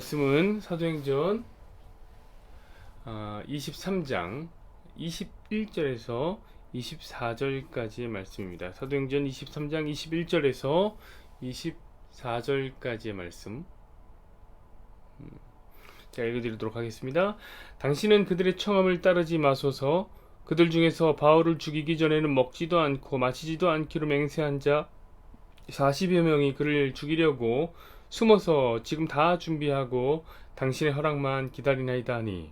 말씀은 사도행전 23장 21절에서 24절까지의 말씀입니다. 사도행전 23장 21절에서 24절까지의 말씀. 자, 읽어드리도록 하겠습니다. 당신은 그들의 청함을 따르지 마소서. 그들 중에서 바울을 죽이기 전에는 먹지도 않고 마시지도 않기로 맹세한 자 40여 명이 그를 죽이려고 숨어서 지금 다 준비하고 당신의 허락만 기다리나이다 하니,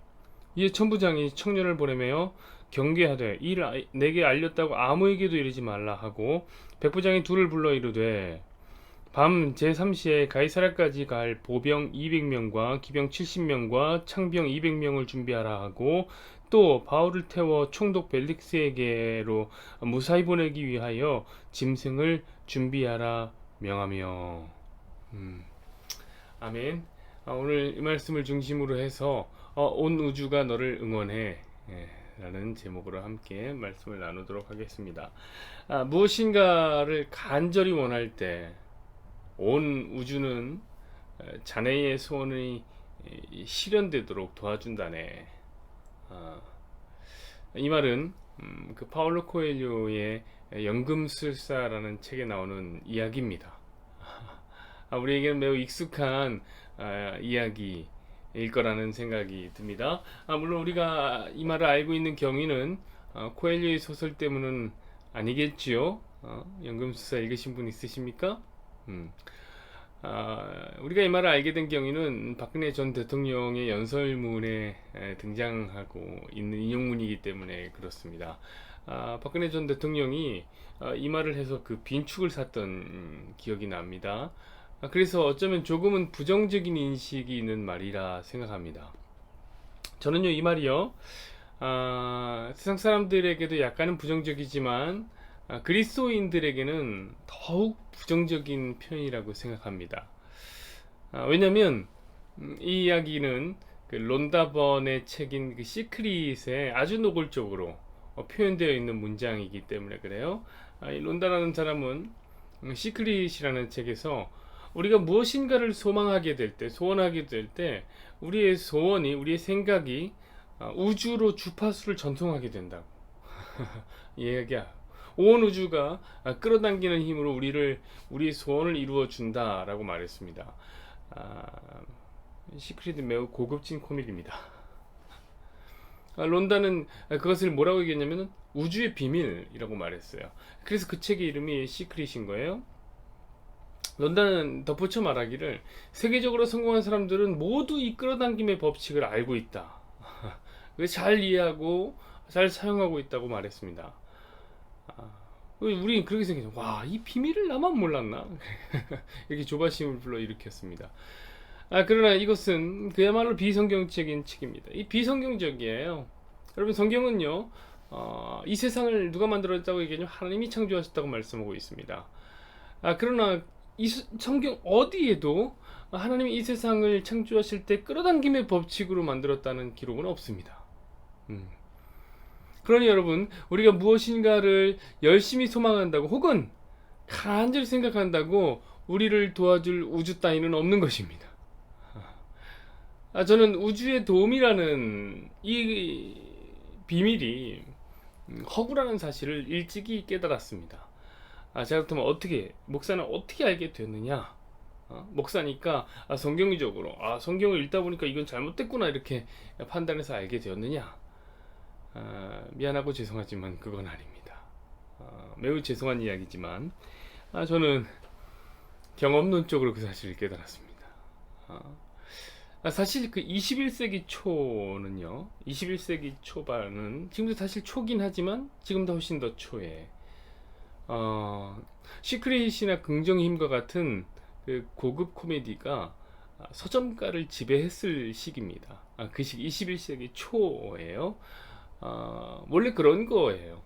이에 천부장이 청년을 보내며 경계하되 이 일을 내게 알렸다고 아무에게도 이르지 말라 하고, 백부장이 둘을 불러 이르되 밤 제3시에 가이사랴까지 갈 보병 200명과 기병 70명과 창병 200명을 준비하라 하고, 또 바울을 태워 총독 벨릭스에게로 무사히 보내기 위하여 짐승을 준비하라 명하며. 아멘. 오늘 이 말씀을 중심으로 해서 온 우주가 너를 응원해 라는 제목으로 함께 말씀을 나누도록 하겠습니다. 무엇인가를 간절히 원할 때 온 우주는 자네의 소원이 실현되도록 도와준다네. 이 말은 그 파울로 코엘료의 연금술사라는 책에 나오는 이야기입니다. 우리에게는 매우 익숙한 이야기일 거라는 생각이 듭니다. 물론 우리가 이 말을 알고 있는 경위는 코엘료의 소설 때문은 아니겠지요. 연금술사 읽으신 분 있으십니까? 우리가 이 말을 알게 된 경위는 박근혜 전 대통령의 연설문에 등장하고 있는 인용문이기 때문에 그렇습니다. 박근혜 전 대통령이 이 말을 해서 그 빈축을 샀던 기억이 납니다. 그래서 어쩌면 조금은 부정적인 인식이 있는 말이라 생각합니다. 저는요, 이 말이요, 세상 사람들에게도 약간은 부정적이지만 그리스도인들에게는 더욱 부정적인 표현이라고 생각합니다. 왜냐하면 이 이야기는 그 론다번의 책인 그 시크릿에 아주 노골적으로 표현되어 있는 문장이기 때문에 그래요. 이 론다라는 사람은 시크릿이라는 책에서 우리가 무엇인가를 소망하게 될 때, 소원하게 될 때 우리의 소원이, 우리의 생각이 우주로 주파수를 전송하게 된다고 이야기야. 온 우주가 끌어당기는 힘으로 우리의 소원을 이루어 준다라고 말했습니다. 시크릿은 매우 고급진 코믹입니다. 론다는 그것을 뭐라고 얘기했냐면 우주의 비밀이라고 말했어요. 그래서 그 책의 이름이 시크릿인 거예요. 론다는 덧붙여 말하기를 세계적으로 성공한 사람들은 모두 이 끌어당김의 법칙을 알고 있다. 잘 이해하고 잘 사용하고 있다고 말했습니다. 우리 그렇게 생각해요. 와, 이 비밀을 나만 몰랐나? 이렇게 조바심을 불러일으켰습니다. 그러나 이것은 그야말로 비성경적인 책입니다. 이 비성경적이에요. 여러분, 성경은요, 이 세상을 누가 만들었다고 얘기하냐면 하나님이 창조하셨다고 말씀하고 있습니다. 그러나 이 성경 어디에도 하나님이 이 세상을 창조하실 때 끌어당김의 법칙으로 만들었다는 기록은 없습니다. 그러니 여러분, 우리가 무엇인가를 열심히 소망한다고 혹은 간절히 생각한다고 우리를 도와줄 우주 따위는 없는 것입니다. 저는 우주의 도움이라는 이 비밀이 허구라는 사실을 일찍이 깨달았습니다. 제가 그렇다면 목사는 어떻게 알게 되었느냐? 목사니까 성경적으로 성경을 읽다 보니까 이건 잘못됐구나 이렇게 판단해서 알게 되었느냐? 미안하고 죄송하지만 그건 아닙니다. 매우 죄송한 이야기지만 저는 경험론적으로 그 사실을 깨달았습니다. 사실 그 21세기 초는요, 21세기 초반은 지금도 사실 초긴 하지만 지금도 훨씬 더 초에 시크릿이나 긍정의 힘과 같은 그 고급 코미디가 서점가를 지배했을 시기입니다. 그 시기 21세기 초예요. 원래 그런 거예요.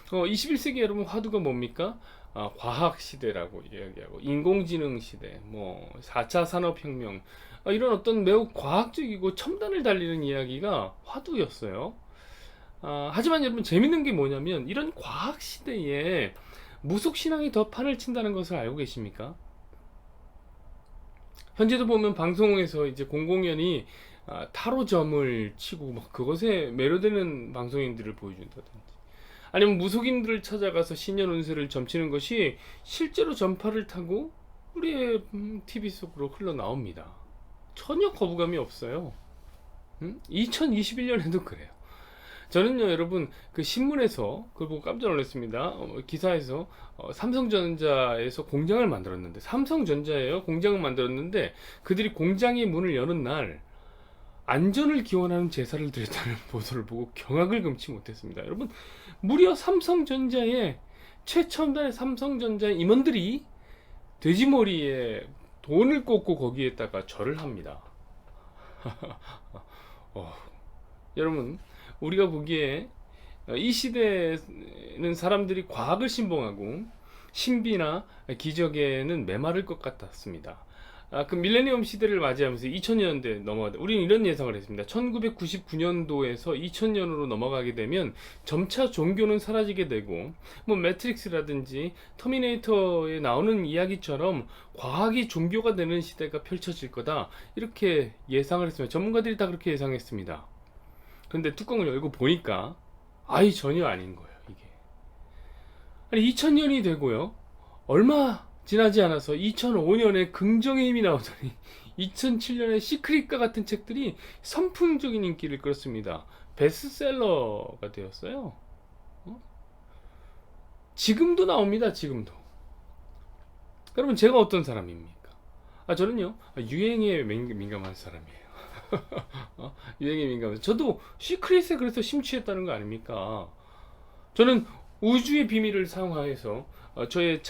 21세기 여러분 화두가 뭡니까? 과학 시대라고 이야기하고 인공지능 시대, 4차 산업혁명, 이런 어떤 매우 과학적이고 첨단을 달리는 이야기가 화두였어요. 하지만 여러분, 재밌는 게 뭐냐면 이런 과학 시대에 무속신앙이 더 판을 친다는 것을 알고 계십니까? 현재도 보면 방송에서 이제 공공연히 타로점을 치고 막 그것에 매료되는 방송인들을 보여준다든지, 아니면 무속인들을 찾아가서 신년 운세를 점치는 것이 실제로 전파를 타고 우리의 TV 속으로 흘러나옵니다. 전혀 거부감이 없어요. 2021년에도 그래요. 저는요, 여러분, 그 신문에서 그걸 보고 깜짝 놀랐습니다. 기사에서 삼성전자에서 공장을 만들었는데, 삼성전자예요, 공장을 만들었는데 그들이 공장의 문을 여는 날 안전을 기원하는 제사를 드렸다는 보도를 보고 경악을 금치 못했습니다. 여러분, 무려 삼성전자의 최첨단의 삼성전자의 임원들이 돼지머리에 돈을 꽂고 거기에다가 절을 합니다. 여러분, 우리가 보기에 이 시대에는 사람들이 과학을 신봉하고 신비나 기적에는 메마를 것 같았습니다. 그 밀레니엄 시대를 맞이하면서 2000년대 넘어가다 우리는 이런 예상을 했습니다. 1999년도에서 2000년으로 넘어가게 되면 점차 종교는 사라지게 되고, 뭐 매트릭스라든지 터미네이터에 나오는 이야기처럼 과학이 종교가 되는 시대가 펼쳐질 거다, 이렇게 예상을 했습니다. 전문가들이 다 그렇게 예상했습니다. 근데 뚜껑을 열고 보니까 아예 전혀 아닌 거예요, 이게. 아니, 2000년이 되고요, 얼마 지나지 않아서 2005년에 긍정의 힘이 나오더니 2007년에 시크릿과 같은 책들이 선풍적인 인기를 끌었습니다. 베스트셀러가 되었어요. 지금도 나옵니다, 지금도. 여러분, 제가 어떤 사람입니까? 저는요, 유행에 민감한 사람이에요. 유행에 민감해서 저도 시크릿에 그래서 심취했다는 거 아닙니까? 저는 우주의 비밀을 사용하여서 저의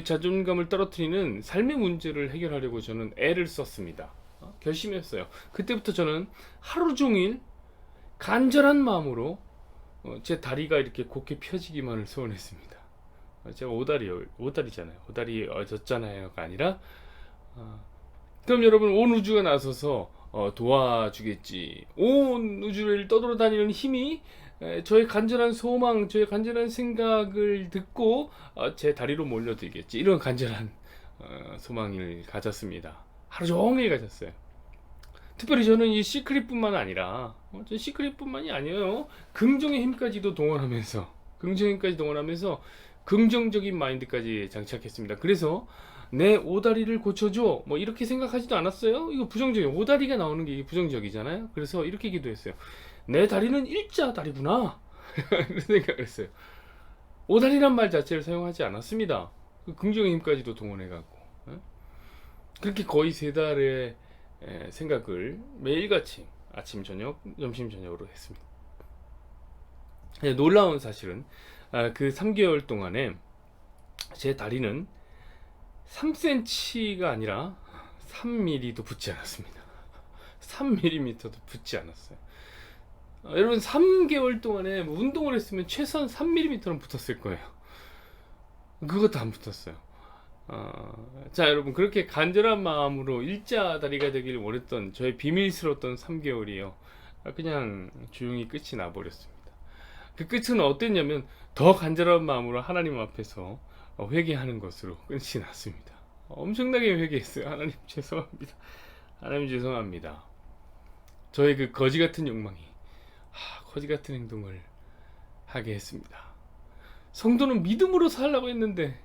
자존감을 떨어뜨리는 삶의 문제를 해결하려고 저는 애를 썼습니다. 결심했어요. 그때부터 저는 하루 종일 간절한 마음으로 제 다리가 이렇게 곧게 펴지기만을 소원했습니다. 제가 오다리잖아요. 오다리 졌잖아요가 아니라, 그럼 여러분, 온 우주가 나서서 도와주겠지. 온 우주를 떠돌아다니는 힘이 저의 간절한 소망, 저의 간절한 생각을 듣고 제 다리로 몰려들겠지. 이런 간절한 소망을 가졌습니다. 하루 종일 가졌어요. 특별히 저는 이 시크릿뿐만 아니라, 저 시크릿뿐만이 아니에요. 긍정의 힘까지도 동원하면서, 긍정적인 마인드까지 장착했습니다. 그래서 내 오다리를 고쳐줘, 뭐 이렇게 생각하지도 않았어요. 이거 부정적이에요. 오다리가 나오는 게 부정적이잖아요. 그래서 이렇게 기도했어요. 내 다리는 일자 다리구나. 그런 생각을 했어요. 오다리란 말 자체를 사용하지 않았습니다. 그 긍정의 힘까지도 동원해갖고, 그렇게 거의 3달의 생각을 매일같이 아침 저녁 점심 저녁으로 했습니다. 놀라운 사실은 그 3개월 동안에 제 다리는 3cm가 아니라 3mm도 붙지 않았습니다. 3mm도 붙지 않았어요. 여러분, 3개월 동안에 뭐 운동을 했으면 최소한 3mm는 붙었을 거예요. 그것도 안 붙었어요. 자, 여러분, 그렇게 간절한 마음으로 일자다리가 되길 원했던 저의 비밀스러웠던 3개월이요, 그냥 조용히 끝이 나버렸습니다. 그 끝은 어땠냐면, 더 간절한 마음으로 하나님 앞에서 회개하는 것으로 끝이 났습니다. 엄청나게 회개했어요. 하나님 죄송합니다. 하나님 죄송합니다. 저의 그 거지 같은 욕망이 거지 같은 행동을 하게 했습니다. 성도는 믿음으로 산다고 했는데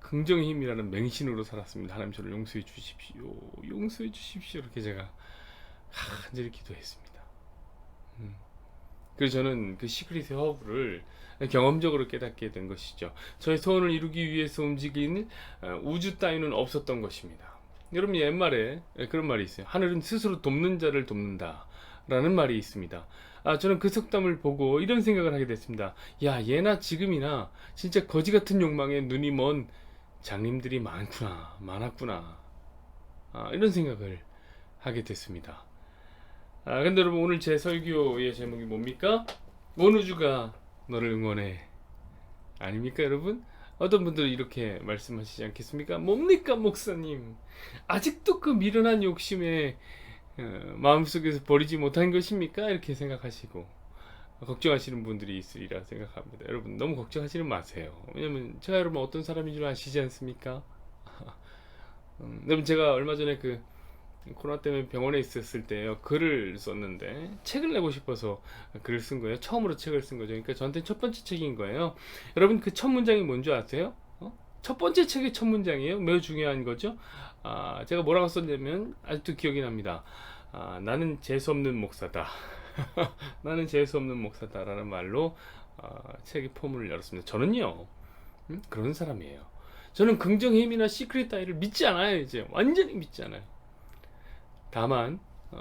긍정의 힘이라는 맹신으로 살았습니다. 하나님, 저를 용서해 주십시오. 이렇게 제가 간절히 기도했습니다. 그래서 저는 그 시크릿의 허브를 경험적으로 깨닫게 된 것이죠. 저의 소원을 이루기 위해서 움직이는 우주 따위는 없었던 것입니다. 여러분, 옛말에 그런 말이 있어요. 하늘은 스스로 돕는 자를 돕는다 라는 말이 있습니다. 저는 그 속담을 보고 이런 생각을 하게 됐습니다. 야, 예나 지금이나 진짜 거지 같은 욕망에 눈이 먼 장님들이 많았구나. 이런 생각을 하게 됐습니다. 근데 여러분, 오늘 제 설교의 제목이 뭡니까? 온 우주가 너를 응원해. 아닙니까, 여러분? 어떤 분들은 이렇게 말씀하시지 않겠습니까? 뭡니까, 목사님? 아직도 그 미련한 욕심에 마음속에서 버리지 못한 것입니까? 이렇게 생각하시고 걱정하시는 분들이 있으리라 생각합니다. 여러분, 너무 걱정하지는 마세요. 왜냐면 제가 여러분 어떤 사람인 줄 아시지 않습니까? 여러분 제가 얼마 전에 그 코로나 때문에 병원에 있었을 때요 글을 썼는데 책을 내고 싶어서 글을 쓴 거예요. 처음으로 책을 쓴 거죠. 그러니까 저한테 첫 번째 책인 거예요. 여러분 그 첫 문장이 뭔지 아세요? 첫 번째 책의 첫 문장이에요. 매우 중요한 거죠. 제가 뭐라고 썼냐면 아직도 기억이 납니다. 나는 재수없는 목사다. 나는 재수없는 목사다라는 말로 책의 포문을 열었습니다. 저는요 그런 사람이에요. 저는 긍정의 힘이나 시크릿 따위를 믿지 않아요. 이제 완전히 믿지 않아요. 다만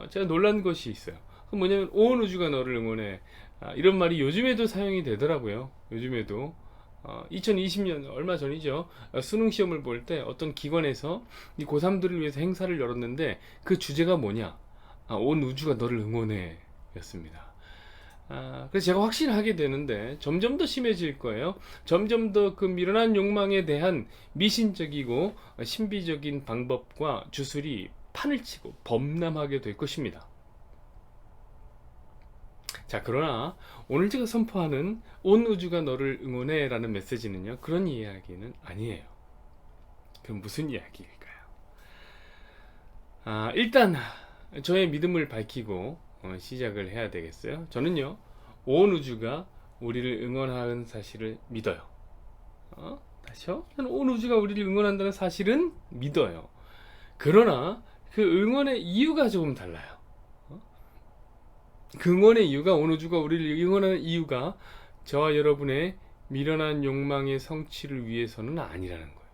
제가 놀란 것이 있어요. 그 뭐냐면 온 우주가 너를 응원해. 이런 말이 요즘에도 사용이 되더라고요. 요즘에도 2020년 얼마 전이죠. 수능 시험을 볼 때 어떤 기관에서 이 고3들을 위해서 행사를 열었는데 그 주제가 뭐냐? 온 우주가 너를 응원해 였습니다. 그래서 제가 확신하게 되는데 점점 더 심해질 거예요. 점점 더 그 미련한 욕망에 대한 미신적이고 신비적인 방법과 주술이 판을 치고 범람하게 될 것입니다. 자, 그러나 오늘 제가 선포하는 온 우주가 너를 응원해 라는 메시지는요 그런 이야기는 아니에요. 그럼 무슨 이야기일까요? 일단 저의 믿음을 밝히고 시작을 해야 되겠어요. 저는요 온 우주가 우리를 응원하는 사실을 믿어요. 다시요? 저는 온 우주가 우리를 응원한다는 사실은 믿어요. 그러나 그 응원의 이유가 조금 달라요. 그 응원의 이유가, 온 우주가 우리를 응원하는 이유가 저와 여러분의 미련한 욕망의 성취를 위해서는 아니라는 거예요.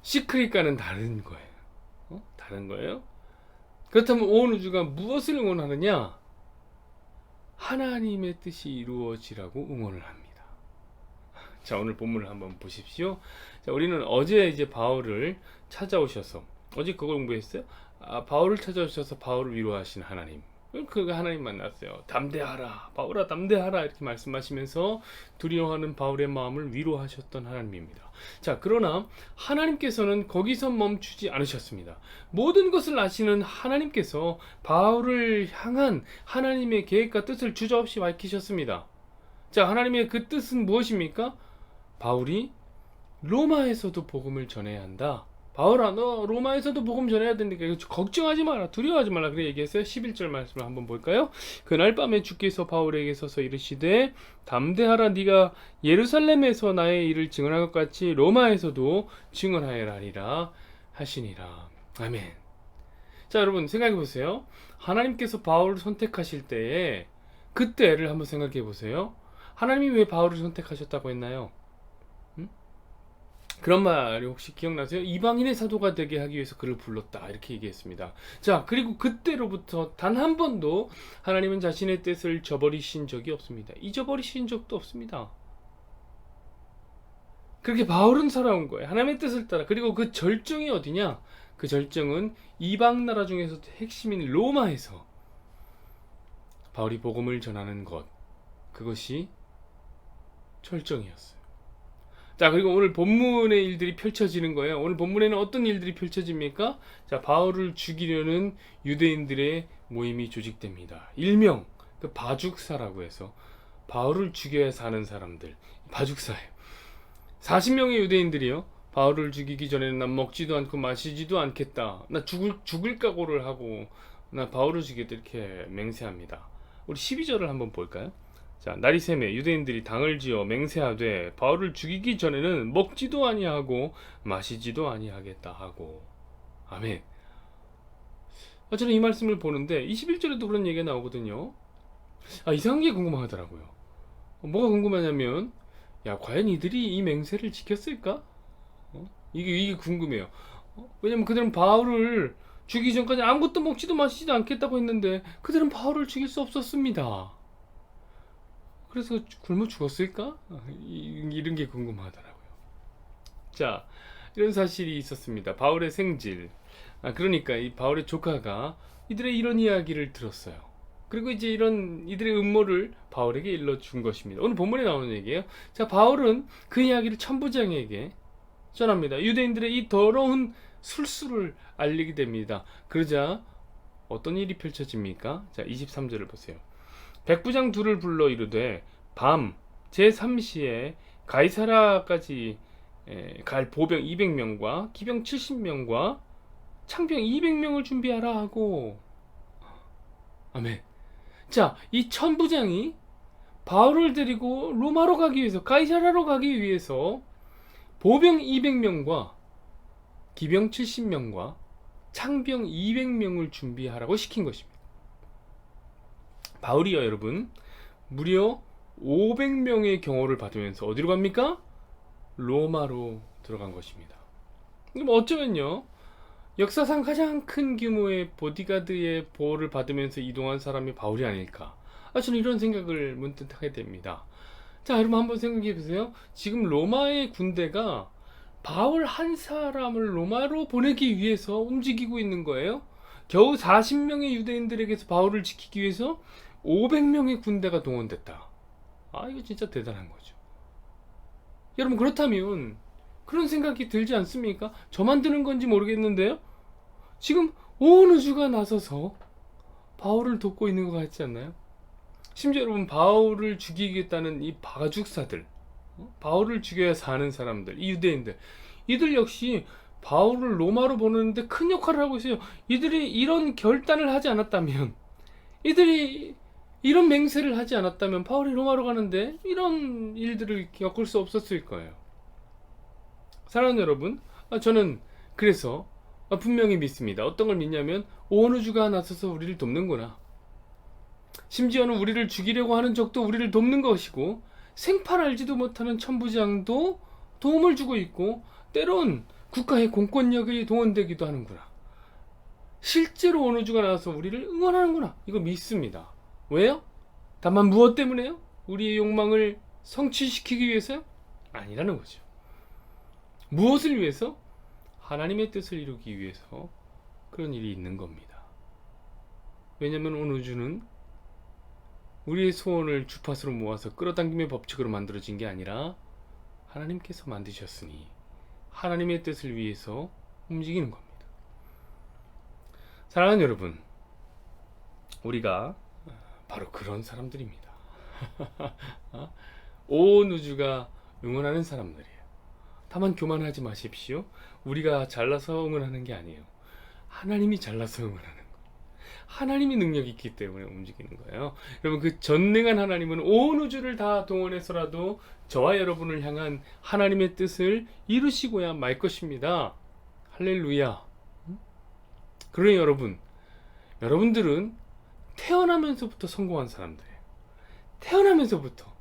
시크릿과는 다른 거예요. 다른 거예요. 그렇다면 온 우주가 무엇을 응원하느냐? 하나님의 뜻이 이루어지라고 응원을 합니다. 자, 오늘 본문을 한번 보십시오. 자, 우리는 어제 이제 바울을 찾아오셔서, 어제 그걸 공부했어요. 바울을 찾아오셔서 바울을 위로하신 하나님. 그 하나님 만났어요. 담대하라, 바울아 담대하라 이렇게 말씀하시면서 두려워하는 바울의 마음을 위로하셨던 하나님입니다. 자, 그러나 하나님께서는 거기서 멈추지 않으셨습니다. 모든 것을 아시는 하나님께서 바울을 향한 하나님의 계획과 뜻을 주저없이 밝히셨습니다. 자, 하나님의 그 뜻은 무엇입니까? 바울이 로마에서도 복음을 전해야 한다. 바울아, 너 로마에서도 복음 전해야 되니까 걱정하지 마라, 두려워하지 말라, 그래 얘기했어요. 11절 말씀을 한번 볼까요? 그날 밤에 주께서 바울에게 서서 이르시되 담대하라, 네가 예루살렘에서 나의 일을 증언한 것 같이 로마에서도 증언하여라 하리라 하시니라. 아멘. 자, 여러분 생각해 보세요. 하나님께서 바울을 선택하실 때에 그때를 한번 생각해 보세요. 하나님이 왜 바울을 선택하셨다고 했나요? 그런 말이 혹시 기억나세요? 이방인의 사도가 되게 하기 위해서 그를 불렀다 이렇게 얘기했습니다. 자, 그리고 그때로부터 단 한 번도 하나님은 자신의 뜻을 저버리신 적이 없습니다. 잊어버리신 적도 없습니다. 그렇게 바울은 살아온 거예요. 하나님의 뜻을 따라. 그리고 그 절정이 어디냐? 그 절정은 이방 나라 중에서도 핵심인 로마에서 바울이 복음을 전하는 것, 그것이 절정이었어요. 자, 그리고 오늘 본문의 일들이 펼쳐지는 거예요. 오늘 본문에는 어떤 일들이 펼쳐집니까? 자, 바울을 죽이려는 유대인들의 모임이 조직됩니다. 일명 그 바죽사라고 해서 바울을 죽여야 사는 사람들, 바죽사예요. 40명의 유대인들이요, 바울을 죽이기 전에는 난 먹지도 않고 마시지도 않겠다, 나 죽을 각오를 하고 나 바울을 죽이겠다 이렇게 맹세합니다. 우리 12절을 한번 볼까요? 자, 날이 새매 유대인들이 당을 지어 맹세하되 바울을 죽이기 전에는 먹지도 아니하고 마시지도 아니하겠다 하고. 아멘. 저는 이 말씀을 보는데 21절에도 그런 얘기가 나오거든요. 이상한 게 궁금하더라고요. 뭐가 궁금하냐면, 과연 이들이 이 맹세를 지켰을까? 이게 궁금해요. 왜냐면 그들은 바울을 죽이기 전까지 아무것도 먹지도 마시지도 않겠다고 했는데 그들은 바울을 죽일 수 없었습니다. 그래서 굶어 죽었을까? 이런 게 궁금하더라고요. 자, 이런 사실이 있었습니다. 바울의 생질. 그러니까 이 바울의 조카가 이들의 이런 이야기를 들었어요. 그리고 이제 이런 이들의 음모를 바울에게 일러준 것입니다. 오늘 본문에 나오는 얘기예요. 자, 바울은 그 이야기를 천부장에게 전합니다. 유대인들의 이 더러운 술수를 알리게 됩니다. 그러자 어떤 일이 펼쳐집니까? 자, 23절을 보세요. 백부장 둘을 불러 이르되 밤 제3시에 가이사라까지 갈 보병 200명과 기병 70명과 창병 200명을 준비하라 하고, 아멘. 자, 이 천부장이 바울을 데리고 로마로 가기 위해서, 가이사라로 가기 위해서 보병 200명과 기병 70명과 창병 200명을 준비하라고 시킨 것입니다. 바울이요, 여러분, 무려 500명의 경호를 받으면서 어디로 갑니까? 로마로 들어간 것입니다. 그럼 어쩌면요, 역사상 가장 큰 규모의 보디가드의 보호를 받으면서 이동한 사람이 바울이 아닐까, 저는 이런 생각을 문득 하게 됩니다. 자, 여러분 한번 생각해 보세요. 지금 로마의 군대가 바울 한 사람을 로마로 보내기 위해서 움직이고 있는 거예요. 겨우 40명의 유대인들에게서 바울을 지키기 위해서 500명의 군대가 동원됐다. 이거 진짜 대단한 거죠. 여러분, 그렇다면 그런 생각이 들지 않습니까? 저만 드는 건지 모르겠는데요, 지금 온 우주가 나서서 바울을 돕고 있는 것 같지 않나요? 심지어 여러분, 바울을 죽이겠다는 이 바가죽사들, 바울을 죽여야 사는 사람들, 이 유대인들, 이들 역시 바울을 로마로 보내는데 큰 역할을 하고 있어요. 이들이 이런 결단을 하지 않았다면, 이들이 이런 맹세를 하지 않았다면 바울이 로마로 가는데 이런 일들을 겪을 수 없었을 거예요. 사랑하는 여러분, 저는 그래서 분명히 믿습니다. 어떤 걸 믿냐면, 온 우주가 나서서 우리를 돕는구나. 심지어는 우리를 죽이려고 하는 적도 우리를 돕는 것이고, 생판 알지도 못하는 천부장도 도움을 주고 있고, 때론 국가의 공권력이 동원되기도 하는구나. 실제로 온 우주가 나와서 우리를 응원하는구나. 이거 믿습니다. 왜요? 다만 무엇 때문에요? 우리의 욕망을 성취시키기 위해서요? 아니라는 거죠. 무엇을 위해서? 하나님의 뜻을 이루기 위해서 그런 일이 있는 겁니다. 왜냐하면 온 우주는 우리의 소원을 주파수로 모아서 끌어당김의 법칙으로 만들어진 게 아니라 하나님께서 만드셨으니 하나님의 뜻을 위해서 움직이는 겁니다. 사랑하는 여러분, 우리가 바로 그런 사람들입니다. 온 우주가 응원하는 사람들이에요. 다만 교만하지 마십시오. 우리가 잘나서 응원하는 게 아니에요. 하나님이 잘나서 응원하는 거예요. 하나님이 능력이 있기 때문에 움직이는 거예요. 여러분, 그 전능한 하나님은 온 우주를 다 동원해서라도 저와 여러분을 향한 하나님의 뜻을 이루시고야 말 것입니다. 할렐루야. 그러니 여러분들은 태어나면서부터 성공한 사람들이에요. 태어나면서부터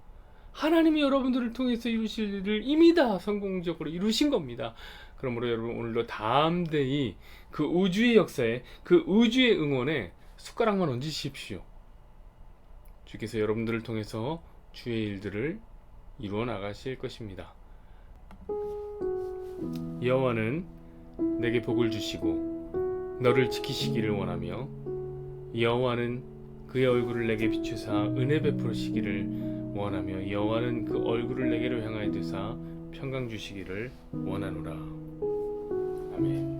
하나님이 여러분들을 통해서 이루실 일을 이미 다 성공적으로 이루신 겁니다. 그러므로 여러분, 오늘도 담대히 그 우주의 역사에, 그 우주의 응원에 숟가락만 얹으십시오. 주께서 여러분들을 통해서 주의 일들을 이루어 나가실 것입니다. 여호와는 내게 복을 주시고 너를 지키시기를 원하며, 여호와는 그의 얼굴을 내게 비추사 은혜 베푸시기를 원하며, 여호와는 그 얼굴을 내게로 향하여 드사 평강 주시기를 원하노라. 아멘.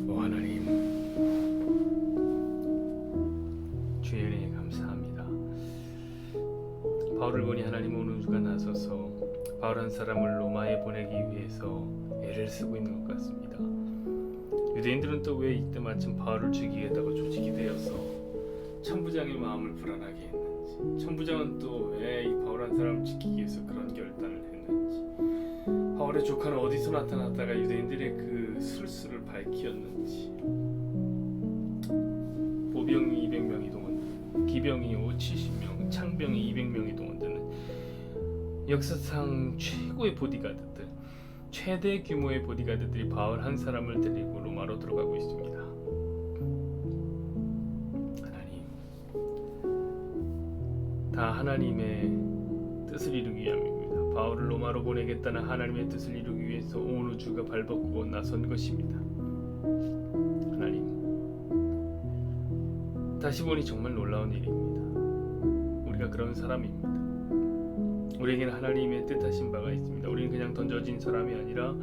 하나님, 주의 은혜에 감사합니다. 바울을 보니 하나님 온 우주가 나서서 바울 한 사람을 로마에 보내기 위해서 애를 쓰고 있는 것 같습니다. 유대인들은 또 왜 이때 마침 바울을 죽이겠다고 조직이 되어서 천부장의 마음을 불안하게 했는지, 천부장은 또 왜 이 바울 한 사람을 지키기 위해서 그런 결단을 했는지, 바울의 조카는 어디서 나타났다가 유대인들의 그 술수를 밝히었는지, 보병이 200명이 동원되는, 기병이 70명, 창병이 200명이 동원되는 역사상 최고의 보디가드들, 최대 규모의 보디가드들이 바울 한 사람을 데리고 로마로 들어가고 있습니다. 하나님, 다 하나님의 뜻을 이루기 위함입니다. 바울을 로마로 보내겠다는 하나님의 뜻을 이루기 위해서 온 우주가 발벗고 나선 것입니다. 하나님, 다시 보니 정말 놀라운 일입니다. 우리가 그런 사람입니다. 우리에게는 하나님의 뜻하신 바가 있습니다. 우리는 그냥 던져진 사람이 아니라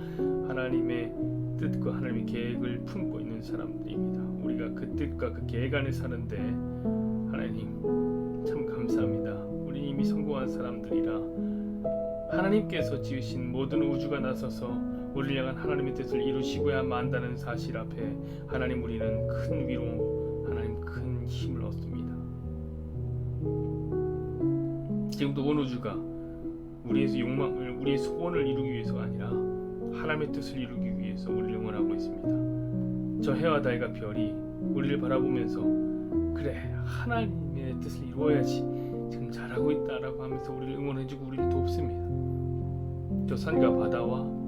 하나님의 뜻과 하나님의 계획을 품고 있는 사람들입니다. 우리가 그 뜻과 그 계획 안에 사는데 하나님 참 감사합니다. 우리 이미 성공한 사람들이라 하나님께서 지으신 모든 우주가 나서서 우리를 향한 하나님의 뜻을 이루시고야 만다는 사실 앞에 하나님 우리는 큰 위로, 하나님 큰 힘을 얻습니다. 지금도 온 우주가 우리의 욕망을, 우리의 소원을 이루기 위해서가 아니라 하나님의 뜻을 이루기 위해서 우리를 응원하고 있습니다. 저 해와 달과 별이 우리를 바라보면서 그래, 하나님의 뜻을 이루어야지, 지금 잘하고 있다라고 하면서 우리를 응원해주고 우리를 돕습니다. 저 산과 바다와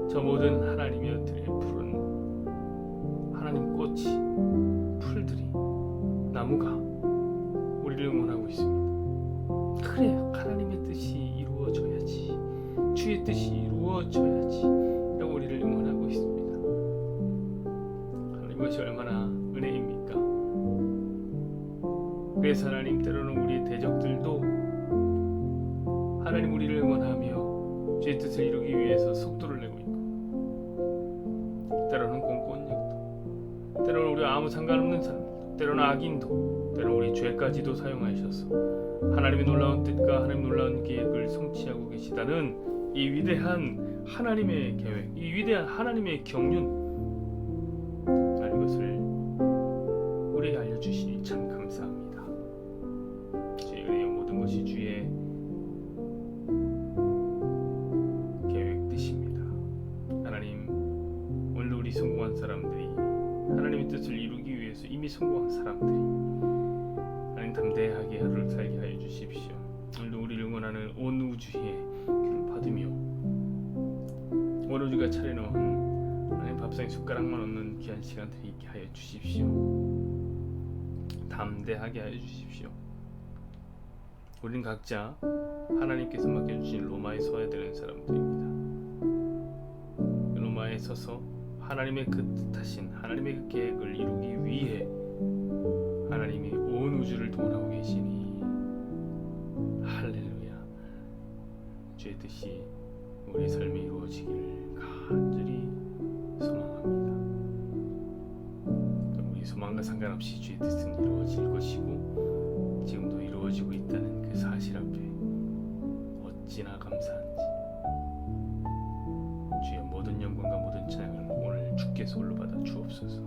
저 모든 하나님의 들의 푸른 하나님 꽃이, 풀들이, 나무가 우리를 응원하고 있습니다. 그래, 하나님의 뜻이 이루어져야지, 주의 뜻이 이루어져야지 라고 우리를 응원하고 있습니다. 하나님, 이것이 얼마나 은혜입니까? 그래서 하나님, 때로는 우리의 대적들도 하나님 우리를 응원하며 주의 뜻을 이루기 위해서 속도를 내고 있고, 때로는 공권력도, 때로는 우리와 아무 상관없는 사람들도, 때로는 악인도, 때로는 우리 죄까지도 사용하셔서 하나님의 놀라운 뜻과 하나님의 놀라운 계획을 성취하고 계시다는 이 위대한 하나님의 계획, 이 위대한 하나님의 경륜, 이것을 우리에게 알려주시니 참 감사합니다. 주의 은혜의 모든 것이 주의 계획 뜻입니다. 하나님, 오늘도 우리 성공한 사람들이, 하나님의 뜻을 이루기 위해서 이미 성공한 사람들이 하나님 담대하게 하루를 살게 하여 주십시오. 오늘도 우리를 응원하는 온 우주의 귀를 받으며 온 우주가 차려놓은 하나님 밥상에 숟가락만 없는 귀한 시간들이 있게 하여 주십시오. 담대하게 하여 주십시오. 우리는 각자 하나님께서 맡겨주신 로마에 서야 되는 사람들입니다. 로마에 서서 하나님의 그 뜻하신 하나님의 그 계획을 이루기 위해 하나님이 온 우주를 동원하고 계시니 할렐루야. 주의 뜻이 우리 삶에 이루어지기를 간절히 소망합니다. 우리 소망과 상관없이 주의 뜻은 이루어질 것이고 지금도 이루어지고 있다는 그 사실 앞에 어찌나 감사한지, 주의 모든 영광과 모든 찬양을 오늘 주께서 홀로 받아 주옵소서.